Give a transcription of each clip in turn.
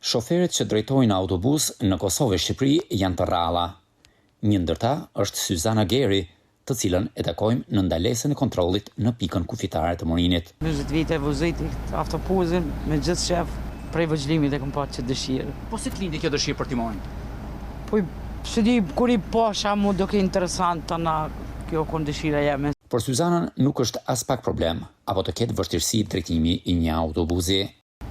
Shoferët që drejtojnë autobus në Kosovë e Shqipëri janë të rralla. Një ndër ta është Syzana Geri, të cilën e takojmë në ndalesën e kontrollit në pikën kufitare të Morinit. 20 vite voziti autobusin me gjithë shef, prej vëzhlimit e kam pasur që dëshirë. Po si t'lindi kjo dëshirë për t'i marrë? Po se di kur i pasha mu duke interesant tana kjo kon dëshira jeme. Por Syzanën nuk është as pak problem, apo të ketë vështirësi drejtimi i një autobusi.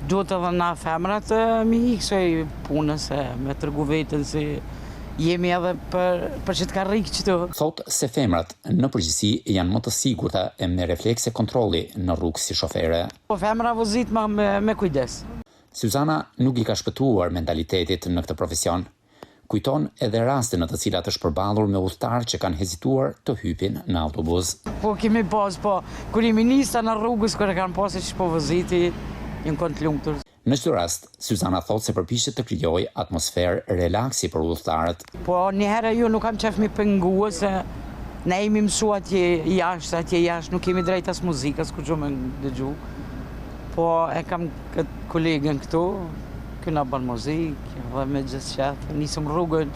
Duhet edhe na femrat mi iksoj punës me tregu veten se jemi edhe për që t'ka rikë qëto. Thot se femrat në përgjithësi janë më të sigurta e me reflekse kontrolli në rrugë si shofere. Po femra vozit me kujdes. Syzana nuk i ka shpëtuar mentalitetit në këtë profesion. Kujton edhe raste në të cilat është përballur me udhëtar që kanë hezituar të hypin në autobus. Po kemi pas, kur jemi nista në rrugës, kur e kanë pasë që po voziti, një kënd të lumtur. Në çdo rast, Syzana thot se përpiqet të krijojë atmosferë relaksi për udhëtarët. Po një herë ju nuk kam qef mi pengue se ne jemi mësu atje jashtë nuk kemi drejt as muzikës ku gjo me dëgju. Po e kam këtë kolegën këtu, këna bën muzikë dhe me gjithë qef, nisëm rrugën.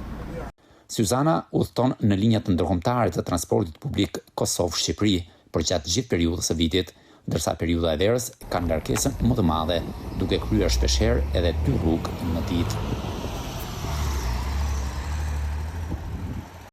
Syzana udhëton në linjat ndërkombëtare të transportit publik Kosovë-Shqipëri për gjatë gjithë periudhës së vitit, ndërsa periudha e verës kanë ngarkesën më të madhe, duke kryer shpeshherë edhe 2 rrugë në ditë.